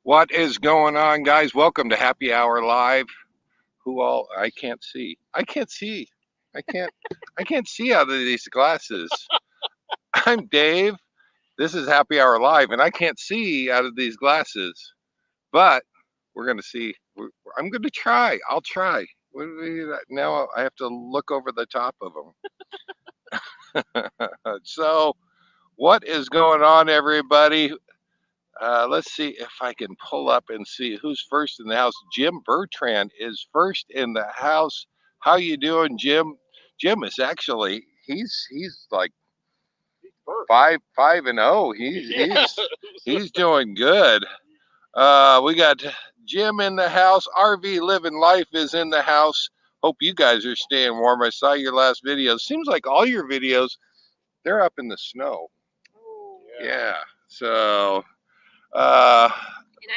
What is going on, guys? Welcome to Happy Hour Live. Who all? I can't see. I can't see. I can't. I can't see out of these glasses. I'm Dave. This is Happy Hour Live, and I can't see out of these glasses. But we're gonna see. I'm gonna try. I'll try. Now I have to look over the top of them. So, what is going on, everybody? Let's see if I can pull up and see who's first in the house. Jim Bertrand is first in the house. How you doing, Jim? Jim is actually he's like 5-0. He's doing good. We got Jim in the house. RV Living Life is in the house. Hope you guys are staying warm. I saw your last video. Seems like all your videos they're up in the snow. Oh. Yeah. So. And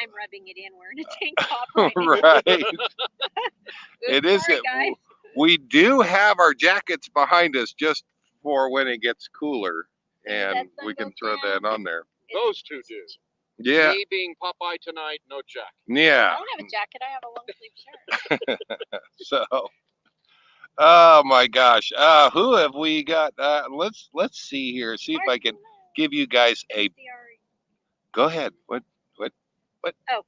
I'm rubbing it in. We're in a tank top right. It is. Guys. We do have our jackets behind us just for when it gets cooler, and we can throw that on there. Those two do. Yeah. Me being Popeye tonight, no jacket. Yeah. I don't have a jacket. I have a long sleeve shirt. So, oh my gosh. Who have we got? Let's see here. See if I can give you guys a. Go ahead. What? Oh,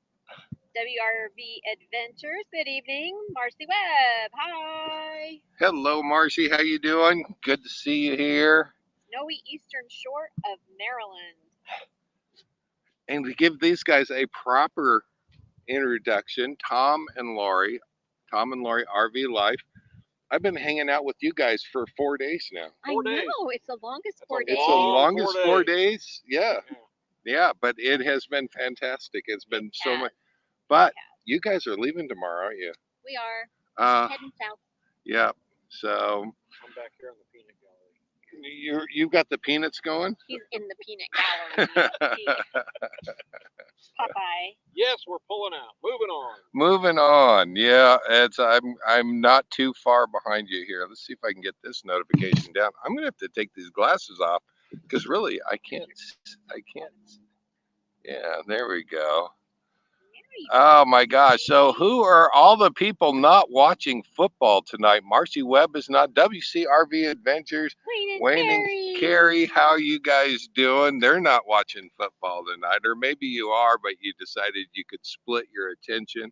WRV Adventures. Good evening, Marcy Webb. Hi. Hello, Marcy. How you doing? Good to see you here. Snowy Eastern Shore of Maryland. And to give these guys a proper introduction, Tom and Laurie RV Life. I've been hanging out with you guys for 4 days now. 4 days. I know. It's the longest 4 days. It's the longest 4 days. Yeah. Yeah, but it has been fantastic. It's been so much. But you guys are leaving tomorrow, aren't you? We are. Heading south. Yeah. So. I'm back here in the peanut gallery. You've got the peanuts going? He's in the peanut gallery. Popeye. Yes, we're pulling out. Moving on. Moving on. Yeah, I'm not too far behind you here. Let's see if I can get this notification down. I'm gonna have to take these glasses off because really I can't. Yeah, there we go. Oh my gosh. So who are all the people not watching football tonight? Marcy Webb is not. WCRV Adventures. Wayne and Carrie, how are you guys doing? They're not watching football tonight. Or maybe you are, but you decided you could split your attention.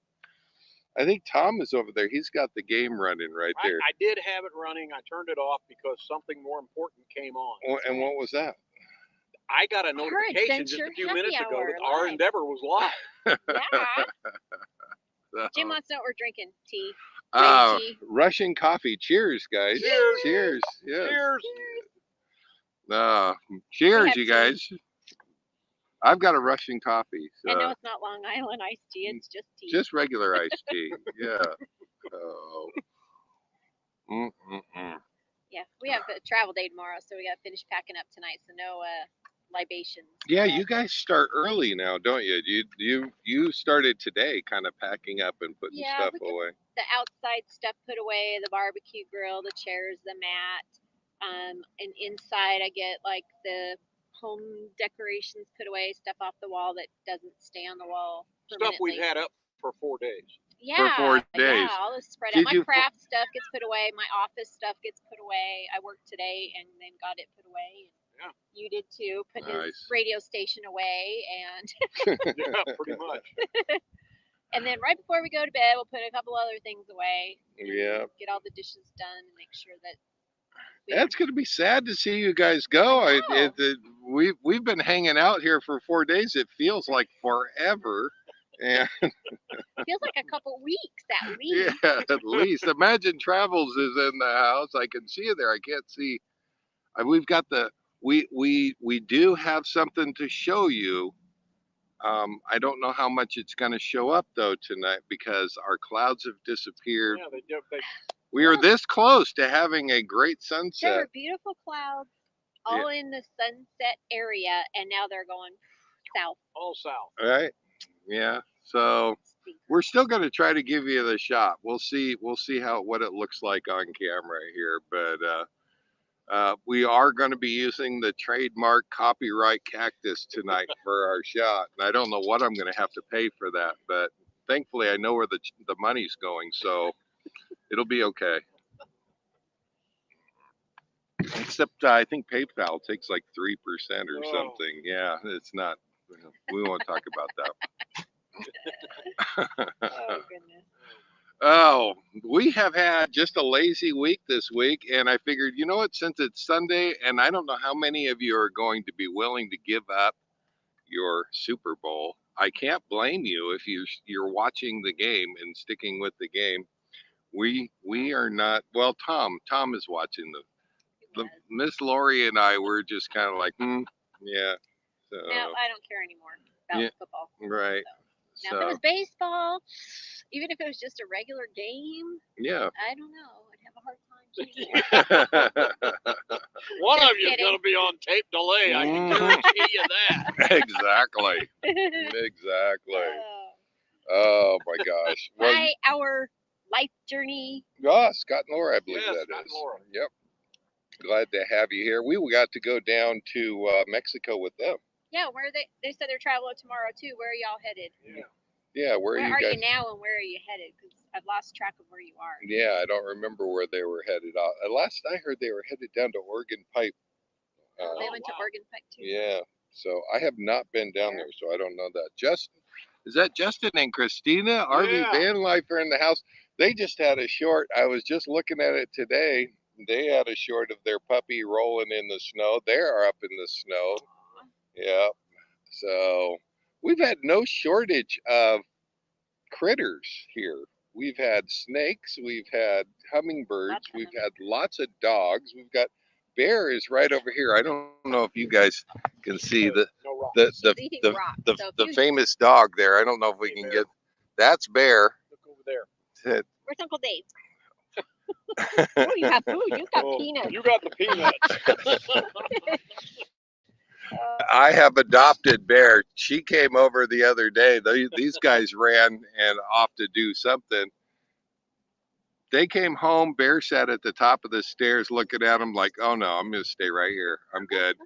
I think Tom is over there. He's got the game running right there. I did have it running. I turned it off because something more important came on. And what was that? I got a notification just a few minutes ago that our Endeavor was live. Yeah. Jim wants to know what we're drinking. Tea. Russian coffee. Cheers, guys. Cheers. Yeah. Cheers. Cheers, you guys. I've got a Russian coffee. So. I know it's not Long Island iced tea. It's just tea. Just regular iced tea. Yeah. Oh. Yeah, we have a travel day tomorrow, so we got to finish packing up tonight. So no libations. Yeah, you guys start early now, don't you? You started today, kind of packing up and putting stuff away. The outside stuff put away, the barbecue grill, the chairs, the mat, and inside I get like the home decorations put away, stuff off the wall that doesn't stay on the wall. Stuff we've had up for 4 days. Yeah, for 4 days. Yeah, all this spread out. My craft stuff gets put away. My office stuff gets put away. I worked today and then got it put away. Yeah. You did too. Put his radio station away and. Yeah, pretty much. And then right before we go to bed, we'll put a couple other things away. Yeah. Get all the dishes done and make sure that. That's going to be sad to see you guys go. We've been hanging out here for 4 days. It feels like forever. And it feels like a couple weeks at least. Yeah, at least. Imagine Travels is in the house. I can see you there. I can't see. We've got we do have something to show you. I don't know how much it's going to show up though tonight because our clouds have disappeared. Yeah, we are this close to having a great sunset. There were beautiful clouds all in the sunset area, and now they're going south. All south. All right. Yeah. So we're still going to try to give you the shot. We'll see what it looks like on camera here, but We are going to be using the trademark copyright cactus tonight for our shot. And I don't know what I'm going to have to pay for that, but thankfully I know where the money's going, so it'll be okay. Except I think PayPal takes like 3% or something. Yeah, it's not. We won't talk about that. Oh goodness. Oh, we have had just a lazy week this week, and I figured, you know what, since it's Sunday, and I don't know how many of you are going to be willing to give up your Super Bowl. I can't blame you if you're watching the game and sticking with the game. We are not. Well, Tom is watching the Miss Lori and I were just kind of like, yeah. So, no, I don't care anymore about football. Right. So. Now, if it was baseball, even if it was just a regular game, yeah, I don't know. I'd have a hard time choosing. One of you is going to be on tape delay. I can guarantee you that. Exactly. Exactly. Oh my gosh. Well, our life journey. Scott and Laura, I believe that Scott is. And Laura. Yep. Glad to have you here. We got to go down to Mexico with them. Yeah, where they said they're traveling tomorrow too. Where are y'all headed? Yeah, where are you now and where are you headed? Because I've lost track of where you are. Yeah, I don't remember where they were headed. Last I heard, they were headed down to Oregon Pipe. They went to Oregon Pipe too. Yeah, so I have not been down there, so I don't know that. Is that Justin and Christina? RV Van Life are in the house. They just had a short. I was just looking at it today. They had a short of their puppy rolling in the snow. They're up in the snow. Yeah. So we've had no shortage of critters here. We've had snakes. We've had hummingbirds. We've had lots of dogs. We've got Bear is right over here. I don't know if you guys can see the famous dog there. I don't know if we can get. That's Bear. Look over there. Where's Uncle Dave? Oh, you have food. You got peanuts. You got the peanuts. I have adopted Bear. She came over the other day. These guys ran and off to do something. They came home. Bear sat at the top of the stairs looking at them like, oh no, I'm going to stay right here. I'm good.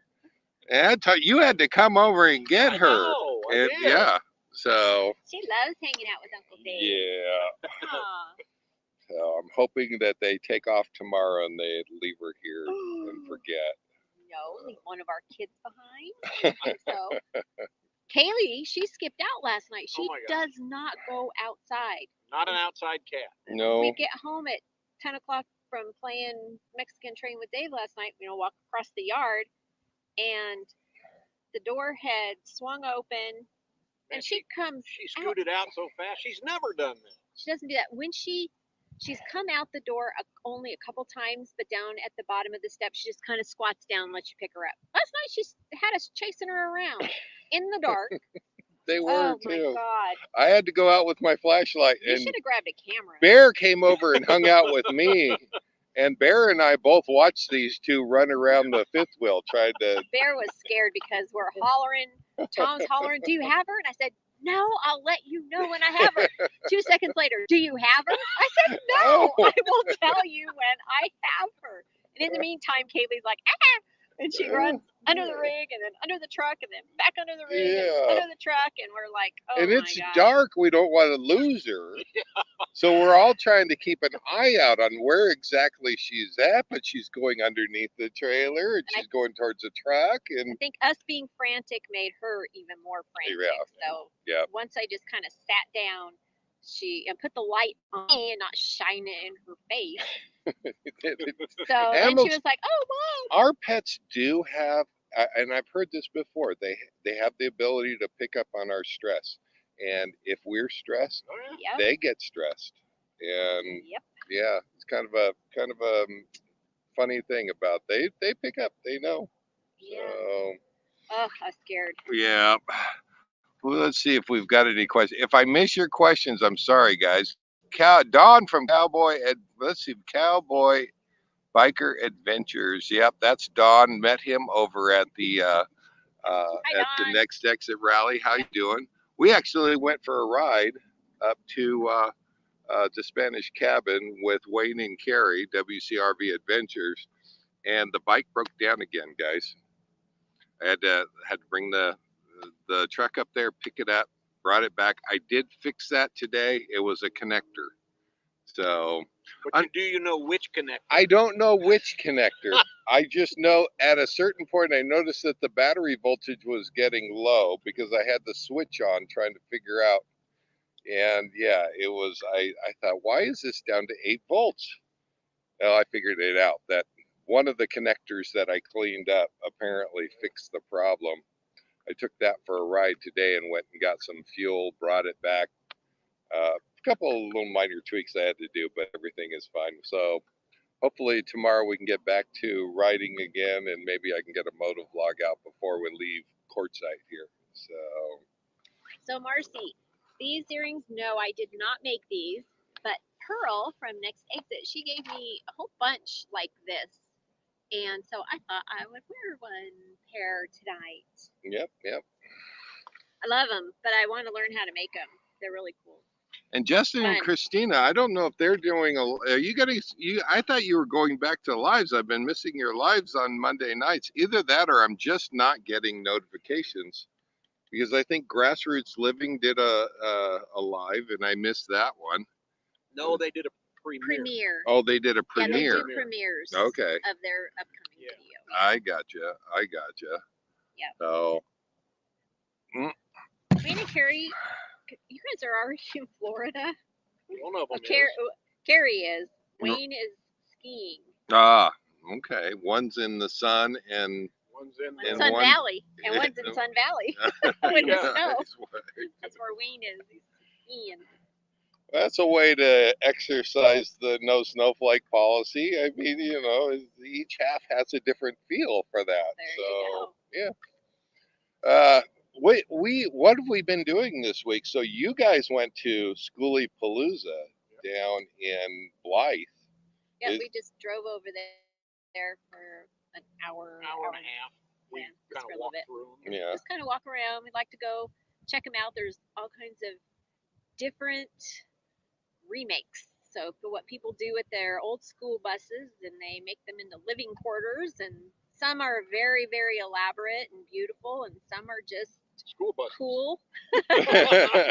And I tell you had to come over and get her. I did. Yeah. So. She loves hanging out with Uncle Dave. Yeah. So I'm hoping that they take off tomorrow and they leave her here and forget. No, leave one of our kids behind. So, Kaylee, she skipped out last night. She does not go outside. Not an outside cat. No. We get home at 10 o'clock from playing Mexican Train with Dave last night. Walk across the yard, and the door had swung open, and she comes. She scooted out so fast. She's never done that. She doesn't do that. When she's come out the door only a couple times, but down at the bottom of the steps, she just kind of squats down and lets you pick her up. Last night, she had us chasing her around in the dark. They were too. Oh my God! I had to go out with my flashlight. You should have grabbed a camera. Bear came over and hung out with me, and Bear and I both watched these two run around the fifth wheel, tried to. Bear was scared because we're hollering. Tom's hollering, "Do you have her?" And I said, "No, I'll let you know when I have her." 2 seconds later, "Do you have her?" I said, "No, I will tell you when I have her." And in the meantime, Kaylee's like, "Ah!" And she runs under the rig and then under the truck and then back under the rig and under the truck. And we're like, oh and my it's God. dark. We don't want to lose her. So we're all trying to keep an eye out on where exactly she's at. But she's going underneath the trailer and she's going towards the truck. And I think us being frantic made her even more frantic. So once I just kind of sat down, and put the light on me and not shine it in her face. So then she was like, "Oh, Mom." Our pets do have, and I've heard this before. They have the ability to pick up on our stress, and if we're stressed, they get stressed. And it's kind of a funny thing about they pick up. They know. Yeah. So, oh, I'm scared. Yeah. Well, let's see if we've got any questions. If I miss your questions, I'm sorry, guys. Dawn from Cowboy Biker Adventures. Yep, that's Dawn. Met him over at the the Next Exit Rally. How you doing? We actually went for a ride up to Spanish Cabin with Wayne and Carrie, WCRV Adventures, and the bike broke down again, guys. I had to bring the truck up there, pick it up, brought it back. I did fix that today. It was a connector. So, but do you know which connector? I don't know which connector. I just know at a certain point I noticed that the battery voltage was getting low because I had the switch on trying to figure out. And yeah, it was, I thought, why is this down to 8 volts? Well, I figured it out, that one of the connectors that I cleaned up apparently fixed the problem. I took that for a ride today and went and got some fuel, brought it back. A couple of little minor tweaks I had to do, but everything is fine. So hopefully tomorrow we can get back to riding again, and maybe I can get a moto vlog out before we leave Quartzsite here. So Marcy, these earrings, no, I did not make these, but Pearl from Next Exit, she gave me a whole bunch like this. And so I thought I would wear one pair tonight. Yep. I love them, but I want to learn how to make them. They're really cool. And Justin and Christina, I don't know if they're doing are you getting, I thought you were going back to lives. I've been missing your lives on Monday nights. Either that or I'm just not getting notifications, because I think Grassroots Living did a live and I missed that one. No, they did a premiere. Oh, they did a premiere. Yeah, they do premieres. Okay. Of their upcoming video. I gotcha. Yeah. So. Wayne and Carrie, you guys are already in Florida. One of them Carrie is. Wayne is skiing. Ah, okay. One's in the sun and one's in Sun Valley, and one's in Sun Valley with the snow. That's where Wayne is. He's skiing. That's a way to exercise the no snowflake policy. I mean, each half has a different feel for that. There you go. Yeah. What have we been doing this week? So you guys went to Schoolie Palooza down in Blythe. Yeah, we just drove over there for an hour and a half. We kind of walked through them. Yeah. Just kind of walk around. We'd like to go check them out. There's all kinds of different remakes. So for what people do with their old school buses, and they make them into living quarters, and some are very, very elaborate and beautiful, and some are just school buses. Cool.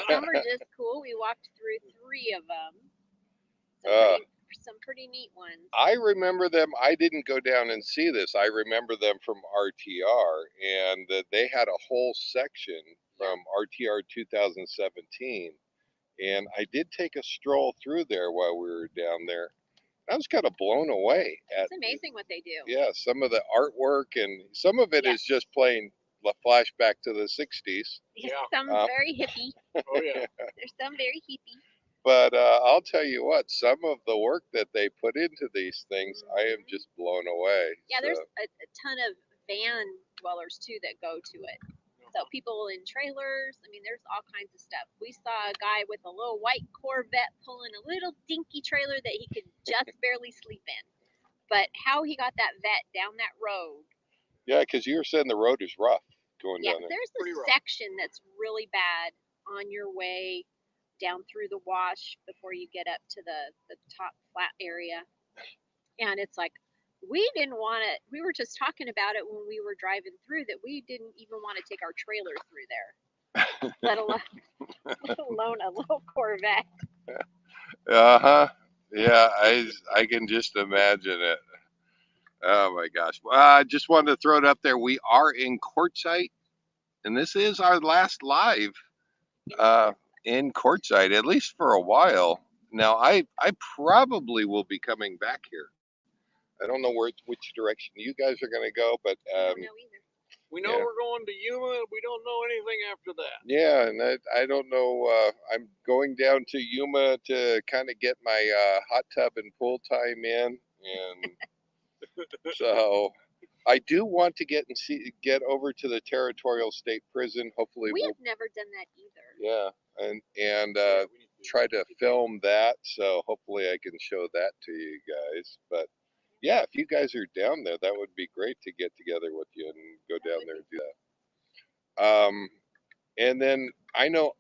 Some are just cool. We walked through 3 of them. Some pretty neat ones. I remember them. I didn't go down and see this. I remember them from RTR, and they had a whole section from RTR 2017. And I did take a stroll through there while we were down there. I was kind of blown away. It's amazing what they do. Yeah, some of the artwork, and some of it is just plain flashback to the 60s. Yeah, some very hippie. Oh, yeah. There's some very hippie. But I'll tell you what, some of the work that they put into these things, I am just blown away. Yeah, there's a ton of van dwellers, too, that go to it. So people in trailers, I mean, there's all kinds of stuff. We saw a guy with a little white Corvette pulling a little dinky trailer that he could just barely sleep in. But how he got that vet down that road. Yeah, because you were saying the road is rough going down there. There's a section that's really bad on your way down through the wash before you get up to the top flat area. And it's like, we didn't want it. We were just talking about it when we were driving through, that we didn't even want to take our trailer through there, let alone a little Corvette. Yeah, I can just imagine it. Oh my gosh! I just wanted to throw it up there. We are in Quartzsite, and this is our last live in Quartzsite, at least for a while. Now, I probably will be coming back here. I don't know which direction you guys are going to go, but I don't know either. We know we're going to Yuma. We don't know anything after that. Yeah, and I don't know. I'm going down to Yuma to kind of get my hot tub and pool time in, and so I do want to get over to the Territorial State Prison. Hopefully, we have never done that either. Yeah, and try to film that. So hopefully, I can show that to you guys. But yeah, if you guys are down there, that would be great to get together with you and go down there and do that. And then I know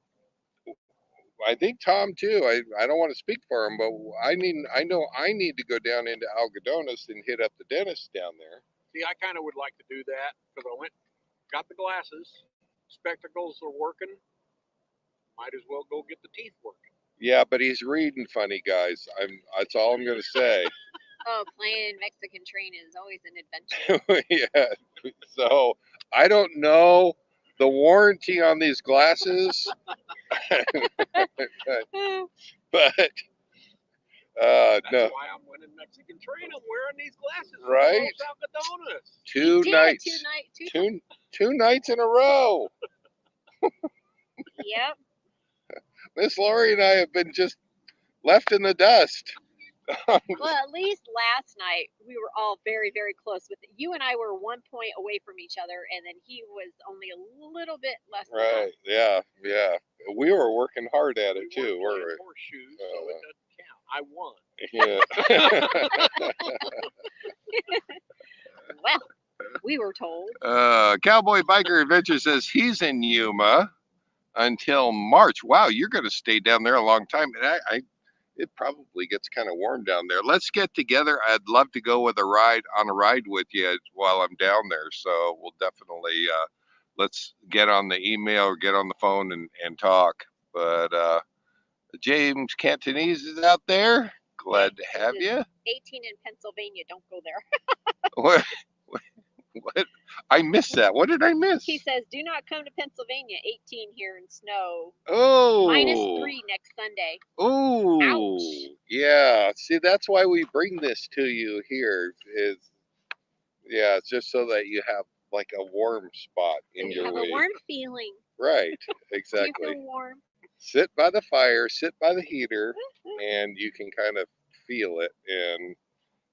I think Tom too. I don't want to speak for him, but I know I need to go down into Algodones and hit up the dentist down there. See, I kind of would like to do that because I got the glasses, spectacles are working. Might as well go get the teeth working. Yeah, but he's reading funny, guys. That's all I'm gonna say. Oh, playing Mexican train is always an adventure. Yeah. So I don't know the warranty on these glasses, but That's no. why I'm winning Mexican train. I'm wearing these glasses. Right. Two nights in a row. Yep. Miss Lori and I have been just left in the dust. Well, at least last night we were all very, very close with it. You and I were 1 point away from each other, and then he was only a little bit less. Right? Yeah, yeah. We were working hard at it too, weren't we? Horseshoes, so it doesn't count. I won. Yeah. Well, we were told. Cowboy Biker Adventure says he's in Yuma until March. Wow, you're going to stay down there a long time. And it probably gets kind of warm down there. Let's get together. I'd love to go on a ride with you while I'm down there. So we'll definitely let's get on the email or get on the phone and talk. But James Cantonese is out there. Glad to have you. 18 in Pennsylvania. Don't go there. What? I missed that. What did I miss? He says, do not come to Pennsylvania. 18 here in snow. Oh. -3 next Sunday. Oh. Ouch. Yeah. See, that's why we bring this to you here. It's just so that you have like a warm spot in your way. Have a warm feeling. Right. Exactly. You feel warm. Sit by the fire, sit by the heater, and you can kind of feel it. And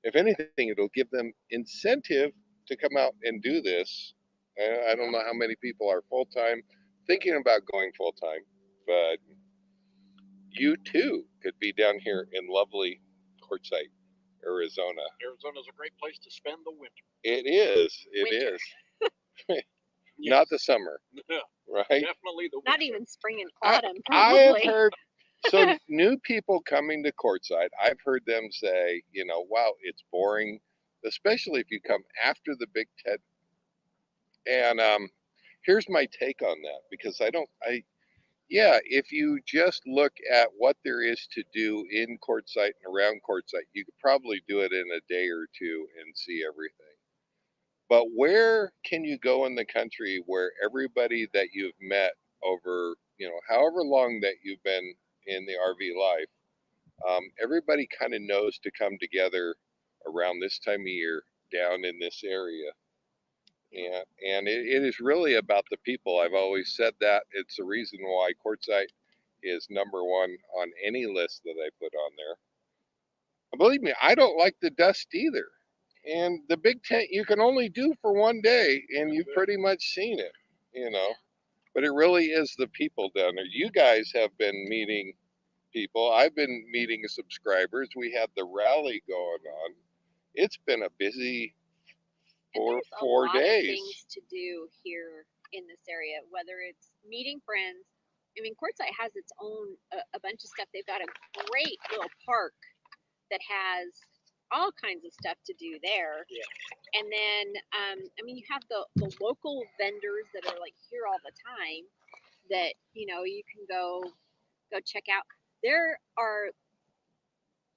if anything, it'll give them incentive to come out and do this. I don't know how many people are full-time thinking about going full-time, but you too could be down here in lovely Quartzsite, Arizona. Arizona's a great place to spend the winter. It is. It is. Not the summer. Yeah, right? Definitely the winter. Not even spring and autumn, I probably. have heard, so new people coming to Quartzsite, I've heard them say, wow, it's boring, especially if you come after the Big Ten. And here's my take on that, because if you just look at what there is to do in Quartzsite and around Quartzsite, you could probably do it in a day or two and see everything. But where can you go in the country where everybody that you've met over, however long that you've been in the RV life, everybody kind of knows to come together around this time of year down in this area. And it is really about the people. I've always said that. It's the reason why Quartzsite is number one on any list that I put on there. Believe me, I don't like the dust either. And the big tent you can only do for one day, and you've pretty much seen it, But it really is the people down there. You guys have been meeting people. I've been meeting subscribers. We had the rally going on. It's been a busy 4 days. There's a lot of things to do here in this area, whether it's meeting friends. I mean, Quartzsite has its own a bunch of stuff. They've got a great little park that has all kinds of stuff to do there. Yeah. And then, you have the local vendors that are like here all the time that, you can go check out. There are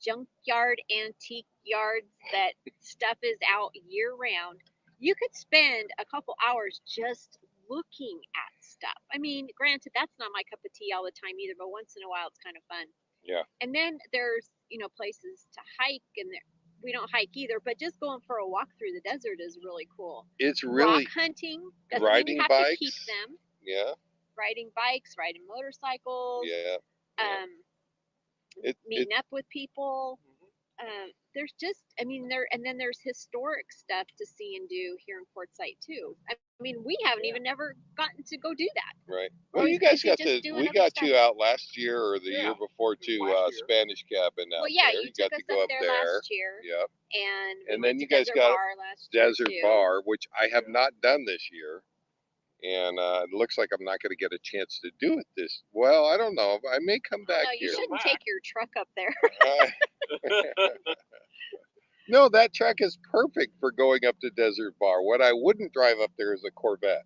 junkyard antique yards that stuff is out year round. You could spend a couple hours just looking at stuff. I mean, granted, that's not my cup of tea all the time either, but once in a while it's kind of fun. Yeah. And then there's, places to hike, and we don't hike either, but just going for a walk through the desert is really cool. It's really rock hunting. Riding have bikes. To keep them. Yeah. Riding bikes, riding motorcycles. Yeah. Meeting up with people. There's just, there's historic stuff to see and do here in Quartzsite too. I mean, we haven't even never gotten to go do that. Right. Well, you guys we got you out last year or the year before to Spanish Cabin out there. Well, yeah, you took got us to go up there last year. Yep. And then you guys got Bar last Desert year Bar, which I have not done this year. and it looks like I'm not going to get a chance to do it this. Well, I don't know. I may come back No, you here. shouldn't take your truck up there. No, that track is perfect for going up to Desert Bar. What I wouldn't drive up there is a Corvette,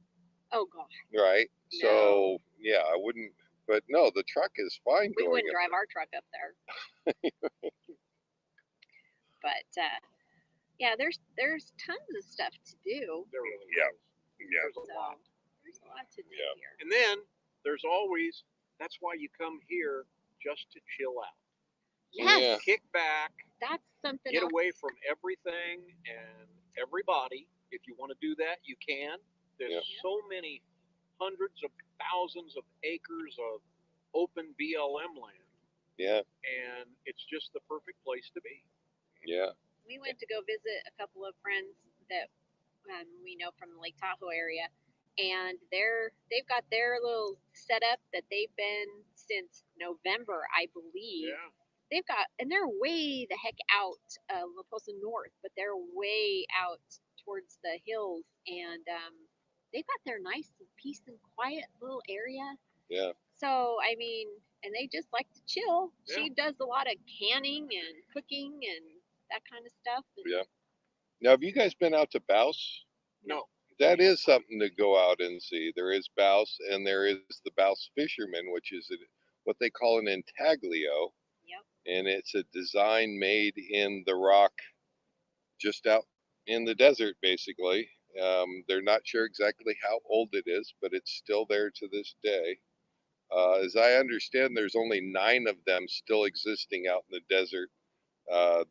Oh gosh, right? No. So yeah, I wouldn't. But no, the truck is fine we going wouldn't up drive there. our truck up there. But yeah, there's tons of stuff to do. There really Yeah. is. Yeah. There's a So lot. there's a lot to do Yeah. here. And then there's always, that's why you come here, just to chill out. Yes, Yeah. Kick back, that's something get else. away from everything and everybody. If you want to do that, you can. There's Yep. so many hundreds of thousands of acres of open BLM land, Yeah. and it's just the perfect place to be. Yeah. We went to go visit a couple of friends that we know from the Lake Tahoe area, and they've got their little setup that they've been since November, I believe. Yeah. They've got, and they're way the heck out, La Posa North, but they're way out towards the hills, and they've got their nice peace and quiet little area. Yeah. So I mean, and they just like to chill. Yeah. She does a lot of canning and cooking and that kind of stuff. And Yeah. Now, have you guys been out to Bouse? No. That is something to go out and see. There is Bouse, and there is the Bouse Fisherman, which is what they call an intaglio. Yep. And it's a design made in the rock just out in the desert, basically. They're not sure exactly how old it is, but it's still there to this day. As I understand, there's only 9 of them still existing out in the desert.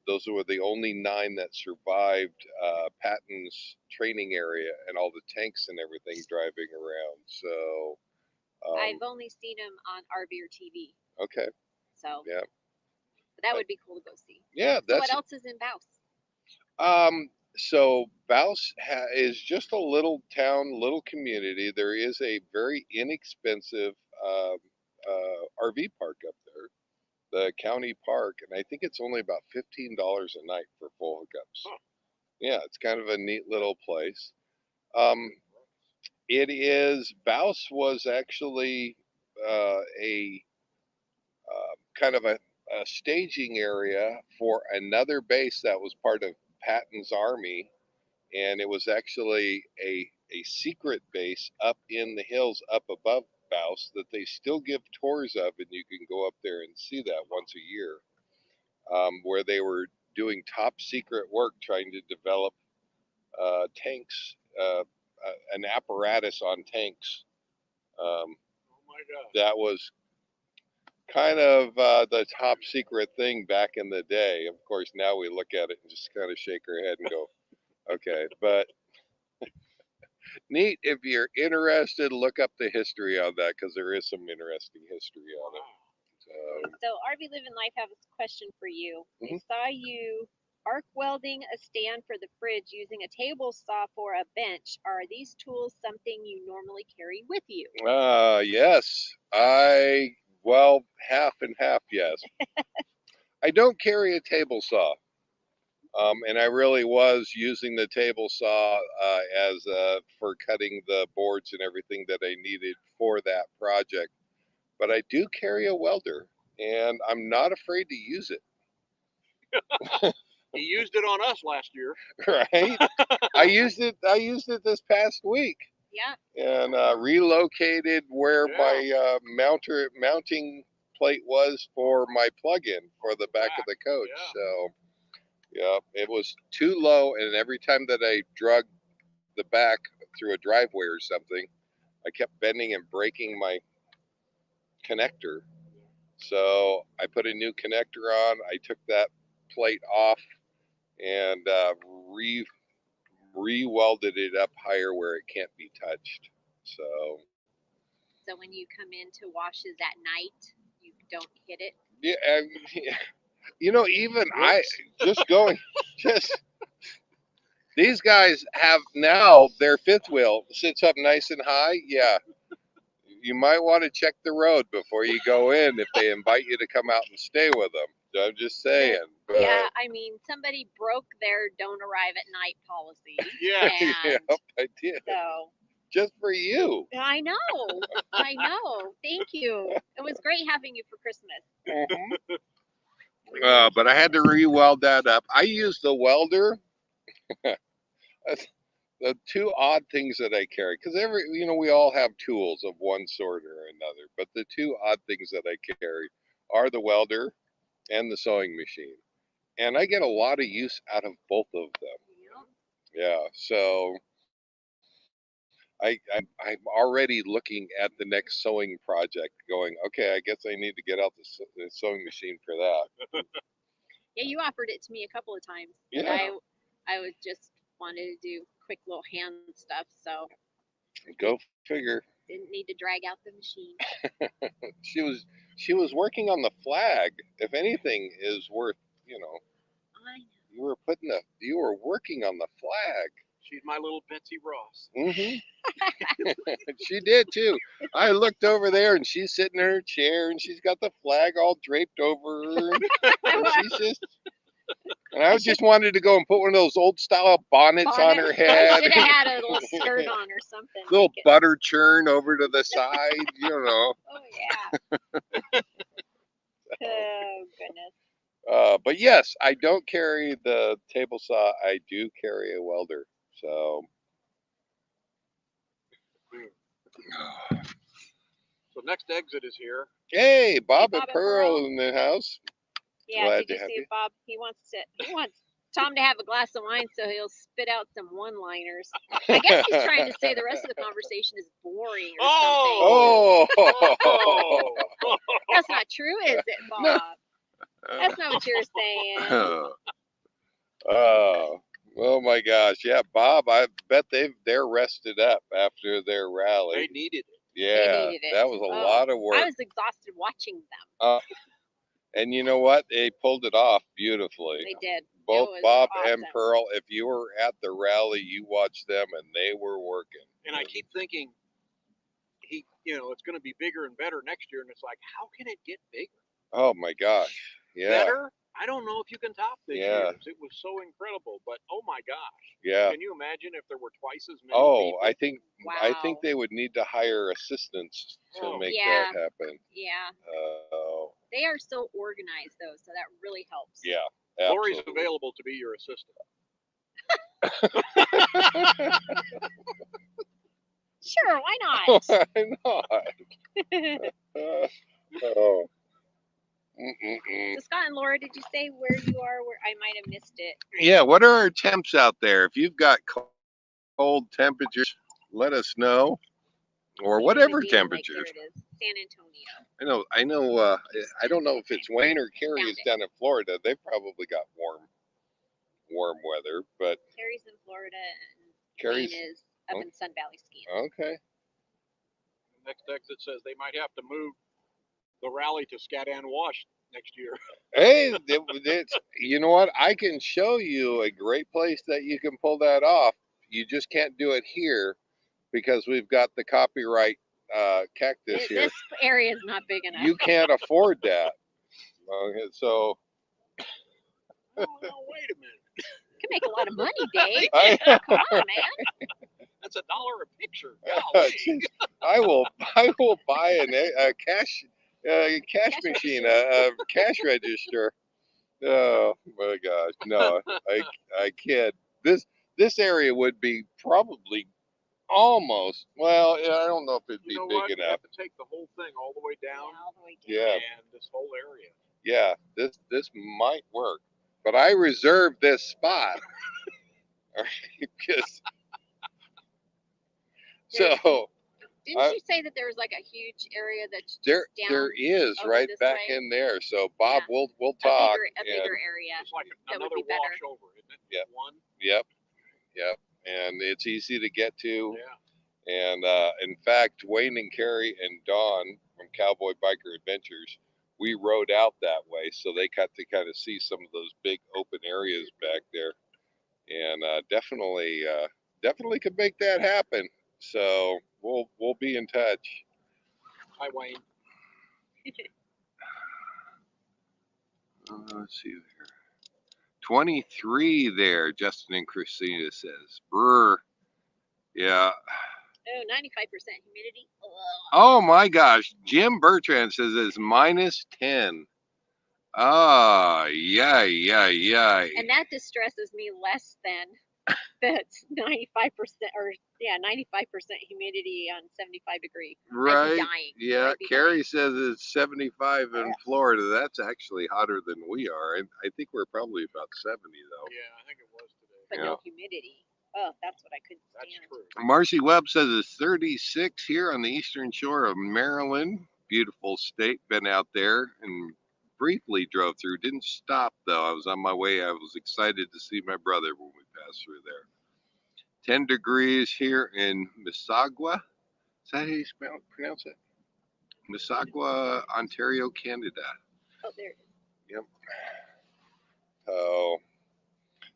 Those were the only 9 that survived Patton's training area and all the tanks and everything driving around. So I've only seen them on RV or TV. okay, So yeah, but that would be cool to go see. yeah. So That's what else is in Bouse? So Bouse is just a little town, little community. There is a very inexpensive RV park up there, the county park, and I think it's only about $15 a night for full hookups. Huh. Yeah, it's kind of a neat little place. It is Bouse was actually a kind of a staging area for another base that was part of Patton's army, and it was actually a secret base up in the hills up above Bouse that they still give tours of, and you can go up there and see that once a year, where they were doing top secret work trying to develop tanks, an apparatus on tanks. Oh my God. That was kind of the top secret thing back in the day. Of course, now we look at it and just kind of shake our head and go, okay. But neat. If you're interested, look up the history on that because there is some interesting history on it. So RV Living Life have a question for you. They Mhm. saw you arc welding a stand for the fridge using a table saw for a bench. Are these tools something you normally carry with you? Yes. Well, half and half, yes. I don't carry a table saw. And I really was using the table saw as for cutting the boards and everything that I needed for that project. But I do carry a welder, and I'm not afraid to use it. He used it on us last year. Right? I used it. I used it this past week, Yeah. and relocated where Yeah. my mounting plate was for my plug-in for the back of the coach. Yeah. So, yeah, it was too low, and every time that I drug the back through a driveway or something, I kept bending and breaking my connector. So I put a new connector on. I took that plate off and re-welded it up higher where it can't be touched. So So when you come into washes at night, you don't hit it. yeah, even I just going just. These guys have now their fifth wheel sits up nice and high. Yeah, you might want to check the road before you go in if they invite you to come out and stay with them. I'm just saying. But, Yeah, I mean, somebody broke their don't arrive at night policy. Yeah. And yep, I did. so just for you. I know. I know. Thank you. It was great having you for Christmas. But I had to re-weld that up. I used the welder. The two odd things that I carry, because we all have tools of one sort or another, but the two odd things that I carry are the welder and the sewing machine, and I get a lot of use out of both of them. Yeah, so I'm already looking at the next sewing project, going, okay, I guess I need to get out the sewing machine for that. Yeah, you offered it to me a couple of times. Yeah. I was just wanted to do quick little hand stuff, so Go figure. didn't need to drag out the machine. She was working on the flag. If anything is worth, I know. you were working on the flag. She's my little Betsy Ross. She did too. I looked over there and she's sitting in her chair and she's got the flag all draped over her. And I just wanted to go and put one of those old style bonnets on her head. Should have had a little skirt on or something. Little butter churn over to the side, Oh yeah. Oh goodness. But yes, I don't carry the table saw. I do carry a welder. So. So next exit is here. Hey, Bob, Bob and and Pearl Pearl. in the house. Yeah, Glad did you to have see you. it, Bob? He wants Tom to have a glass of wine so he'll spit out some one-liners. I guess he's trying to say the rest of the conversation is boring or something. Oh. That's not true, is it, Bob? No. That's not what you're saying. Oh my gosh, yeah, Bob. I bet they're rested up after their rally. They needed it. Yeah, They needed it. that was a lot of work. I was exhausted watching them. And you know what? They pulled it off beautifully. They did. Both It was Bob awesome. and Pearl. If you were at the rally, you watched them, and they were working. And I keep thinking, it's going to be bigger and better next year. And it's like, how can it get bigger? Oh my gosh, yeah. Better? I don't know if you can top this year's. It was so incredible, but oh my gosh. Yeah. Can you imagine if there were twice as many people? I think Wow. they would need to hire assistants to make that happen. Yeah. Oh. They are so organized though, so that really helps. Yeah. Lori's Absolutely. available to be your assistant. Sure, why not? Why not? Oh. So Scott and Laura, did you say where you are? Where I might have missed it. Yeah, what are our temps out there? If you've got cold temperatures, let us know. Or whatever temperatures. Like, there it is, San Antonio. I know. I don't know if it's Wayne or Carrie is down in Florida. They've probably got warm weather, but Carrie's in Florida and Carrie's Wayne is up in Sun Valley skiing. Okay. The next exit says they might have to move the rally to Scadan-Wash next year. Hey, you know what? I can show you a great place that you can pull that off. You just can't do it here because we've got the copyright cactus here. This area is not big enough. You can't afford that. Okay, so. Oh, no, wait a minute. You can make a lot of money, Dave. Come on, man. That's $1 a picture. Golly. I will buy a cash machine, a cash register. Oh my gosh, no, I kid. This area would be probably almost. Well, I don't know if it'd be big what? enough. You have to take the whole thing all the way down. Yeah, all the way down. Yeah. And this whole area. Yeah, this might work, but I reserved this spot. All right, because so. Didn't you say that there was like a huge area that's There is right back way? in there. So Bob, we'll talk. A bigger area. It's like that another would be better. wash over, isn't it? Yep. One. Yep. And it's easy to get to. Yeah. And in fact, Wayne and Carrie and Dawn from Cowboy Biker Adventures, we rode out that way, so they got to kind of see some of those big open areas back there, and definitely could make that happen. So we'll be in touch. Hi, Wayne. Let's see there. 23 there, Justin and Christina says. Brr. Yeah. Oh, 95% humidity. Ugh. Oh my gosh. Jim Bertrand says it's -10. Ah, yeah. And that distresses me less than that's 95% or 95% humidity on 75 degree. I'd Right. be dying. Yeah. I'd be Carrie dying. says it's 75 in Yeah. Florida. That's actually hotter than we are. And I think we're probably about 70 though. Yeah, I think it was today. But Yeah. no humidity. Oh, that's what I couldn't That's stand. true. Marcy Webb says it's 36 here on the eastern shore of Maryland. Beautiful state. Been out there and briefly drove through. Didn't stop though. I was on my way. I was excited to see my brother when we passed through there. 10 degrees here in Mississauga. Is that how you pronounce it? Mississauga, Ontario, Canada. Oh, there it is. Yep. So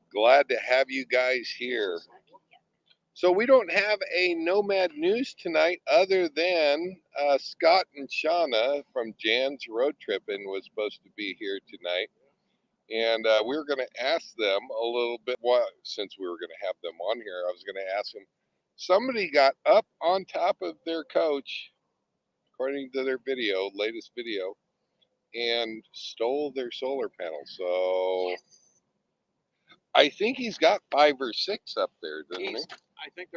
glad to have you guys here. So we don't have a Nomad News tonight other than Scott and Shauna from Jan's Road Trippin' was supposed to be here tonight. And we were going to ask them a little bit, since we were going to have them on here, I was going to ask them, somebody got up on top of their coach, according to their video, latest video, and stole their solar panels. So Yes. I think he's got 5 or 6 up there, doesn't he? I think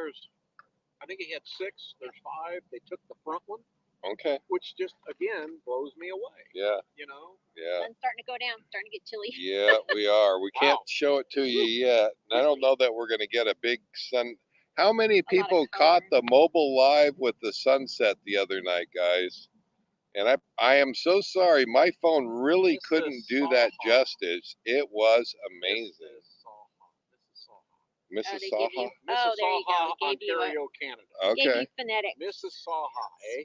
he had 6. There's 5. They took the front one, Okay. which just again blows me away. Yeah. You know. Yeah. Sun's starting to go down. Starting to get chilly. Yeah, we are. We can't Wow. show it to you yet. And I don't know that we're going to get a big sun. How many people color. caught the mobile live with the sunset the other night, guys? And I am so sorry. My phone really couldn't do that justice. It was amazing. They give Mississauga? you, oh, there you go. They gave you Ontario, Canada. gave Okay. you phonetics. Mississauga, eh?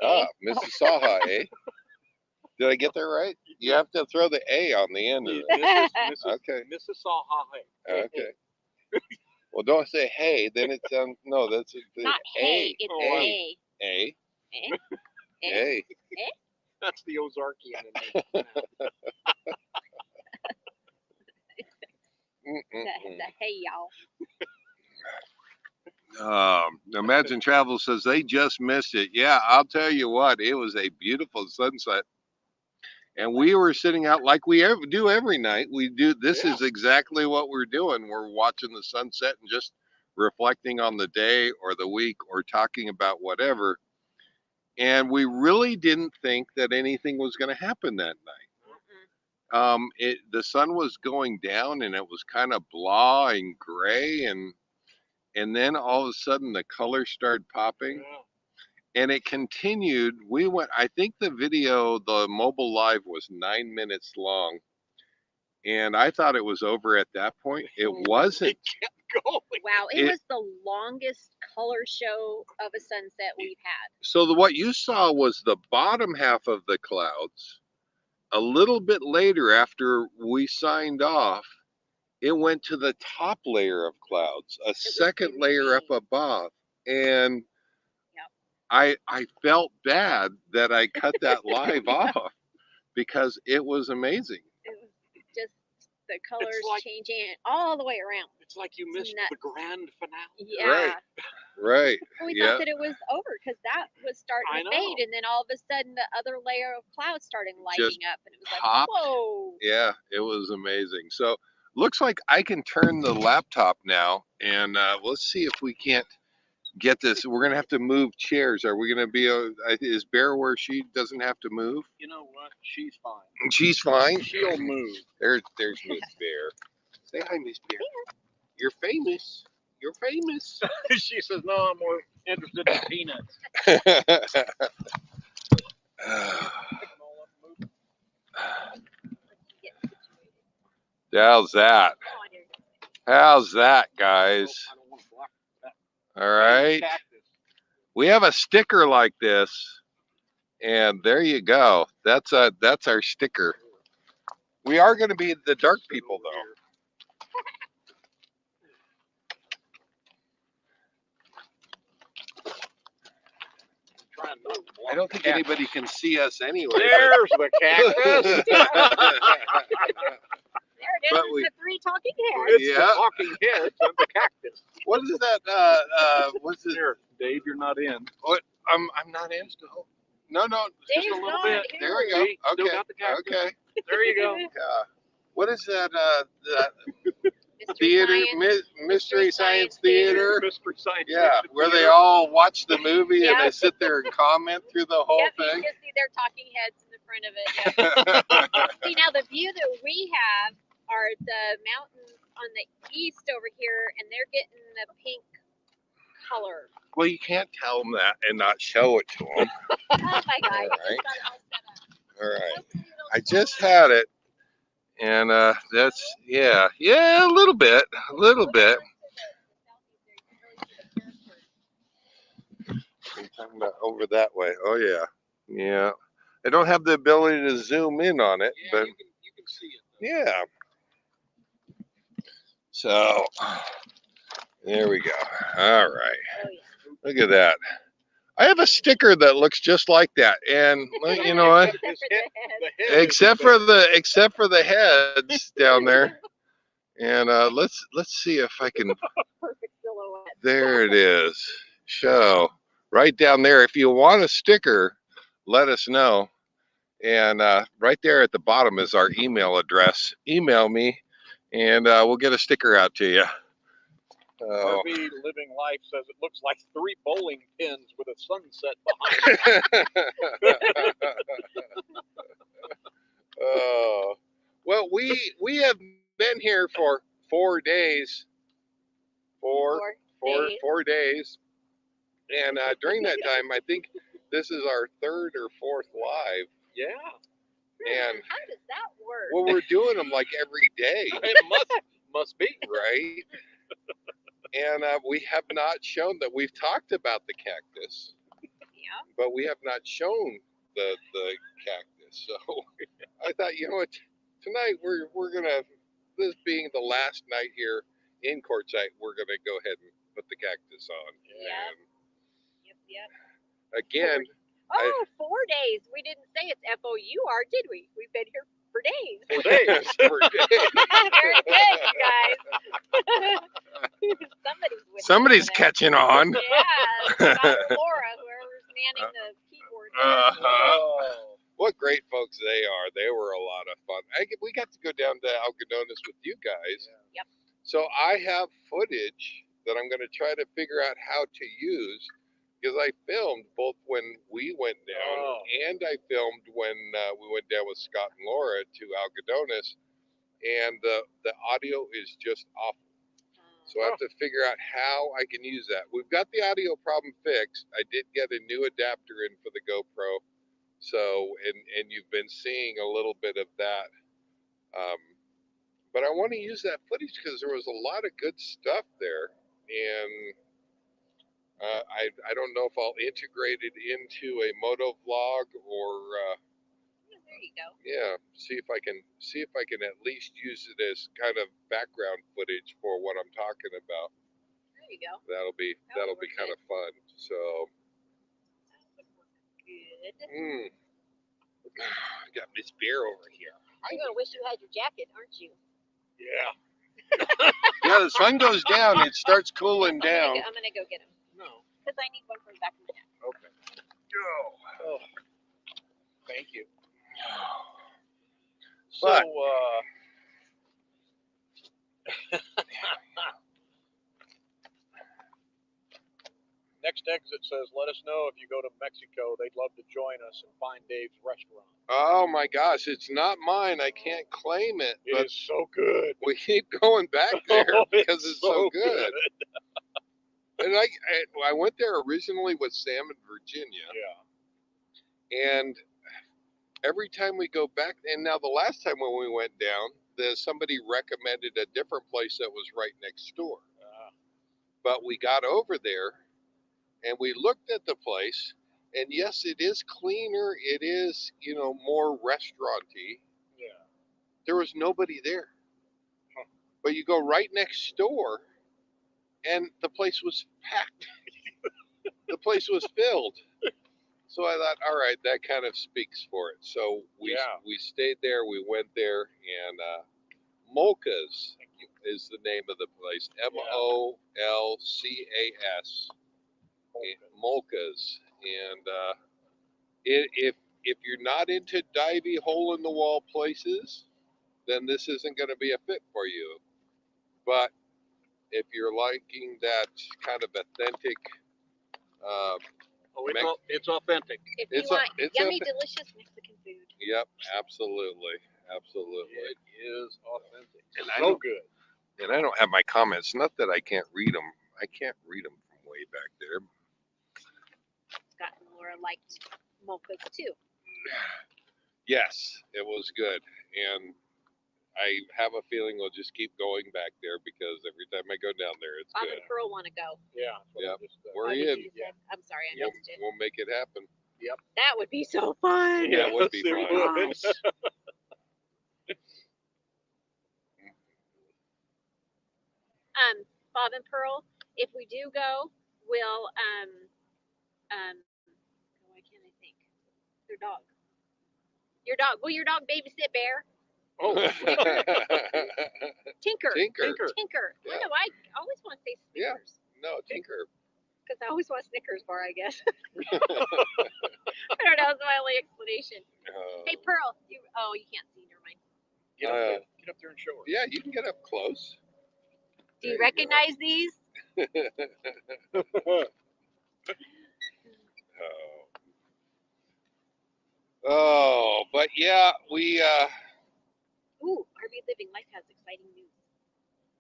Ah, Mississauga, eh? Did I get that right? You have to throw the A on the end of it. Okay. Mississauga, eh? Okay. Well, don't say hey, then it's no, that's the Not hey, it's A. A. A. Eh? A. That's the Ozarkian in me. The hey, y'all. Imagine Travel says they just missed it. Yeah, I'll tell you what, it was a beautiful sunset. And we were sitting out like we do every night. We do. This is exactly what we're doing. We're watching the sunset and just reflecting on the day or the week or talking about whatever. And we really didn't think that anything was going to happen that night. The sun was going down and it was kind of blah and gray, and then all of a sudden the colors started popping. And it continued. We went, I think the video, the mobile live was 9 minutes long. And I thought it was over at that point. It wasn't. It kept going. Wow, it was the longest color show of a sunset we've had. So what you saw was the bottom half of the clouds. A little bit later, after we signed off, it went to the top layer of clouds, a second layer up above. And I felt bad that I cut that live off because it was amazing. It was just the colors changing all the way around. It's like you missed the grand finale. Yeah. Right. We thought that it was over because that was starting to fade, and then all of a sudden the other layer of clouds started lighting up, and it was like, whoa. Yeah, it was amazing. So looks like I can turn the laptop now, and let's see if we can't get this. We're gonna have to move chairs. Are we gonna be? Is Bear where she doesn't have to move? You know what? She's fine. She's fine. She'll move. There's Miss Bear. Say hi, Miss Bear. You're famous. You're famous. She says, "No, I'm more interested in peanuts." How's that? How's that, guys? All right. We have a sticker like this, and there you go. That's our sticker. We are going to be the dark people, though. I don't think anybody can see us anyway. There's the cactus. There it is. But It's the 3 talking heads. It's the talking heads and the cactus. What is that? What's it? Dave, you're not in. What? I'm not in still. No, Just Dave's a little not bit. here. there we go. See? Still Okay, got the cactus. okay. There you go. Yeah. What is that? That Mystery theater, Science. Mystery Science Theater. Theater. Mystery Science Yeah, Fiction where they Theater. all watch the movie and Yep. they sit there and comment through the whole Yep, you thing. just see their talking heads in the front of it. Yep. See, now the view that we have are the mountains on the east over here, and they're getting the pink color. Well, you can't tell them that and not show it to them. Oh my God! All I just right. got it all set up. All right. Hopefully it'll I show just up. had it, and that's yeah, a little bit, Look bit. onto the southeast there. You can really see the character. I'm talking about over that way. Oh yeah, yeah. I don't have the ability to zoom in on it, but you can see it. yeah. So there we go. All right. Oh yeah. Look at that. I have a sticker that looks just like that, and you know what? Except for the head. Except for the heads down there. And let's see if I can. Perfect silhouette. There it is. Show right down there. If you want a sticker, let us know. And right there at the bottom is our email address. Email me, and we'll get a sticker out to you. Oh. RV Living Life says it looks like 3 bowling pins with a sunset behind it. Oh. Well, we have been here for 4 days. Four days. And during that time, I think this is our 3rd or 4th live. Yeah. And how does that work? well, we're doing them like every day. It must be. Right? And we have not shown that we've talked about the cactus, Yeah. but we have not shown the cactus. So I thought, you know what, tonight we're gonna, this being the last night here in Quartzsite, we're gonna go ahead and put the cactus on. Yeah. And Yep. again, Oh, 4 days. We didn't say it's FOUR, did we? We've been here for days. 4 days. 4 days. Very good, you guys. Somebody's catching on. Yeah, Dr. Laura, whoever's manning the keyboard. Uh-huh. What great folks they are. They were a lot of fun. We got to go down to Algodones with you guys. Yep. So I have footage that I'm going to try to figure out how to use, because I filmed both when we went down and I filmed when we went down with Scott and Laura to Algodones, and the audio is just awful. So I have to figure out how I can use that. We've got the audio problem fixed. I did get a new adapter in for the GoPro. So, and you've been seeing a little bit of that. But I want to use that footage because there was a lot of good stuff there. And I don't know if I'll integrate it into a moto vlog or there you go. yeah, see if I can at least use it as kind of background footage for what I'm talking about. There you go. That'll be kind of fun. So Good. got Miss Bear over here. You're gonna wish you had your jacket, aren't you? Yeah. Yeah, the sun goes down, it starts cooling down. I'm gonna go get him. No. Because I need one for the back of my neck. Okay. Go. Oh. Thank you. But- So, next exit says, let us know if you go to Mexico. They'd love to join us and find Dave's restaurant. Oh my gosh, it's not mine. I can't claim it. It But is so good. we keep going back there Oh, because it's so good. And I went there originally with Sam in Virginia. Yeah. And every time we go back, and now the last time when we went down, somebody recommended a different place that was right next door. But we got over there and we looked at the place, and yes, it is cleaner. It is, more restaurant-y. Yeah. There was nobody there. Huh. But you go right next door, and the place was packed. The place was filled. So I thought, all right, that kind of speaks for it. So we stayed there. We went there, and Molca's is the name of the place. Molcas. Molkas, and if you're not into divey hole in the wall places, then this isn't going to be a fit for you. But if you're liking that kind of authentic, it's authentic. If you want yummy, delicious Mexican food. Yep, absolutely. It is authentic. And so good. And I don't have my comments. Not that I can't read them. I can't read them from way back there. Scott and Laura liked mochas too. Yes, it was good. And I have a feeling we'll just keep going back there because every time I go down there, it's Bob good. and Pearl want to go. Yeah. Yep. We're in. Yeah. I'm sorry, I missed it. We'll make it happen. Yep. That would be so fun. Yeah, it would be fun. Gosh. Bob and Pearl, if we do go, we'll why can't I think? Their dog. Your dog. Will your dog babysit Bear? Oh. Tinker. Tinker. Yeah. Yeah. I always want to say Yeah. Snickers. No, Tinker. Because I always want Snickers bar, I guess. I don't know. That's my only explanation. Hey, Pearl. You can't see. Never mind. Get up there and show her. Yeah, you can get up close. Do you recognize these? Oh, but yeah, we Ooh, RV Living Life has exciting news.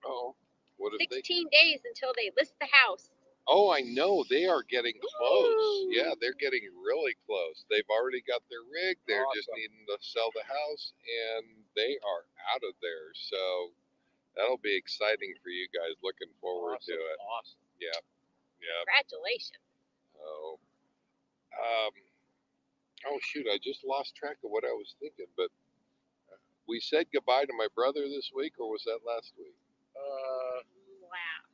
oh, what if 16 days until they list the house. Oh, I know, they are getting close. Ooh. Yeah, they're getting really close. They've already got their rig. They're just Awesome. needing to sell the house, and they are out of there. So that'll be exciting for you guys. Looking forward to it. Awesome. Yeah. Congratulations. Oh. Oh shoot! I just lost track of what I was thinking. But we said goodbye to my brother this week, or was that last week? Wow.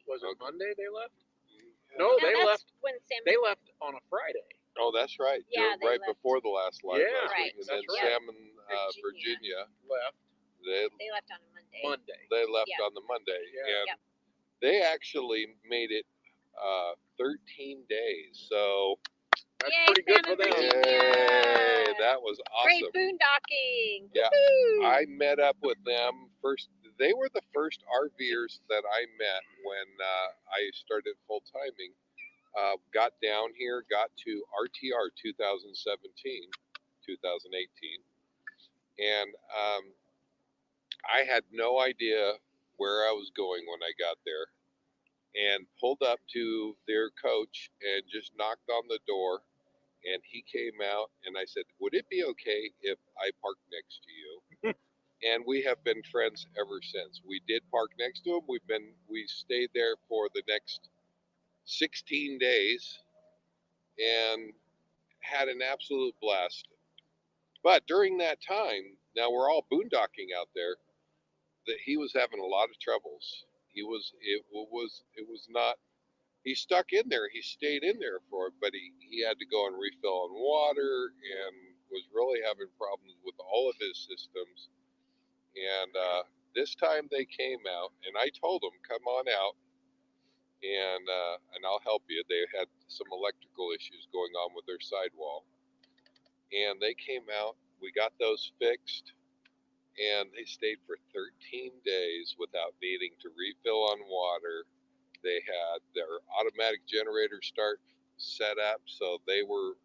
Was it Monday they left? Yeah. No, they that's left. When Sam They left on a Friday. Oh, that's right. Yeah, You're they right left. before the last live Yeah, last right. week, and then That's right. Sam and Virginia Left they left on a Monday. They left Yeah. on the Monday, Yeah. and they actually made it 13 days. So That's Yay, pretty good Sam for and them. Virginia. yay, that was Great awesome. boondocking. Yeah, Woo-hoo. I met up with them first. They were the first RVers that I met when I started full timing. Got down here, got to RTR 2017, 2018, and I had no idea where I was going when I got there, and pulled up to their coach and just knocked on the door, and he came out, and I said, would it be okay if I park next to you? And we have been friends ever since. We did park next to him. We stayed there for the next 16 days and had an absolute blast. But during that time, now we're all boondocking out there, that he was having a lot of troubles. It was not, he stuck in there. He stayed in there for it, but he had to go and refill on water and was really having problems with all of his systems. And this time they came out, and I told them, come on out, and I'll help you. They had some electrical issues going on with their sidewall, and they came out. We got those fixed, and they stayed for 13 days without needing to refill on water. They had their automatic generator start set up, so they were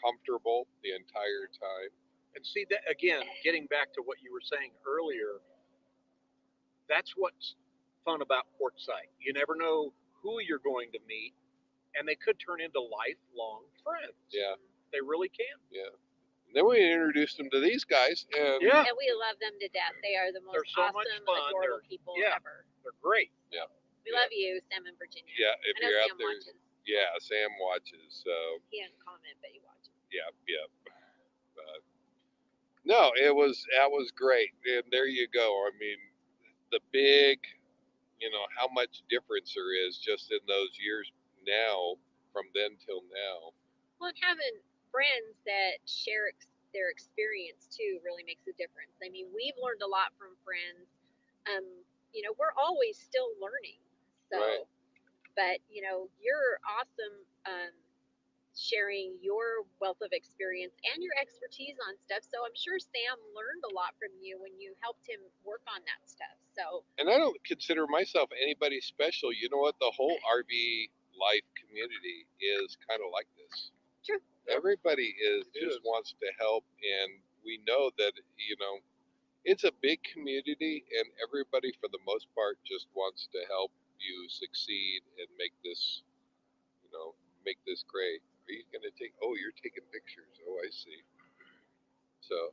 comfortable the entire time. And see that again, getting back to what you were saying earlier, that's what's fun about Quartzsite. You never know who you're going to meet, and they could turn into lifelong friends. Yeah. They really can. Yeah. And then we introduced them to these guys, and Yeah. And we love them to death. They are the most They're so much awesome, fun. adorable people yeah. ever. They're great. Yeah. We love you, Sam and Virginia. Yeah, if I know you're Sam out there, watches. yeah, Sam watches. So He didn't comment, but he watches. yeah. But no, that was great, and there you go. I mean, the big, how much difference there is just in those years now, from then till now. Well, and having friends that share their experience too really makes a difference. I mean, we've learned a lot from friends. We're always still learning. So Right. But you're awesome. Sharing your wealth of experience and your expertise on stuff. So I'm sure Sam learned a lot from you when you helped him work on that stuff. So And I don't consider myself anybody special. You know what? The whole RV life community is kind of like this. true. Everybody just wants to help, and we know that it's a big community, and everybody for the most part just wants to help you succeed and make this great. Are you going to take? Oh, you're taking pictures. Oh, I see. So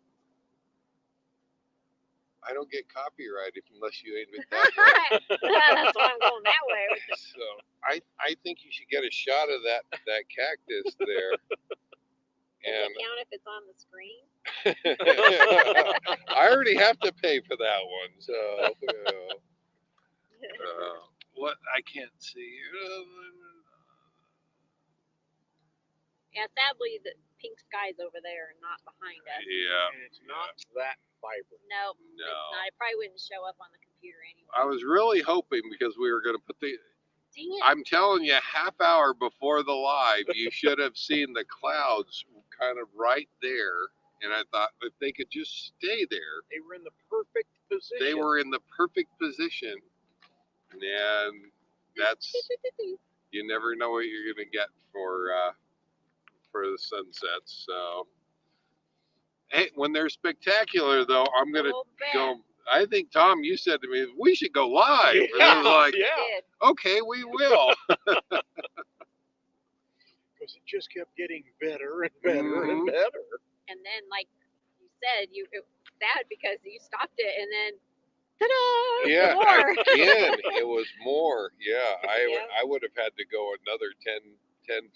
I don't get copyrighted unless you aim it that way. That's why I'm going that way. So I think you should get a shot of that cactus there. Does it count if it's on the screen? I already have to pay for that one, so what I can't see. Yeah, sadly, the pink sky's over there and not behind us. Yeah, And it's not that vibrant. Nope, it's not. It probably wouldn't show up on the computer anyway. I was really hoping, because we were going to put the. Dang it. I'm telling you, half hour before the live, you should have seen the clouds kind of right there. And I thought if they could just stay there. They were in the perfect position. They were in the perfect position. And that's, you never know what you're going to get for the sunsets. So, hey, when they're spectacular, though, I'm going to go. I think, Tom, you said to me, we should go live. Yeah, and I was like, yeah. Okay, we will. Because it just kept getting better and better and better. And then, like you said, it was sad because you stopped it, and then, ta-da! Yeah, more. again, it was more. Yeah, I would have had to go another 10, 15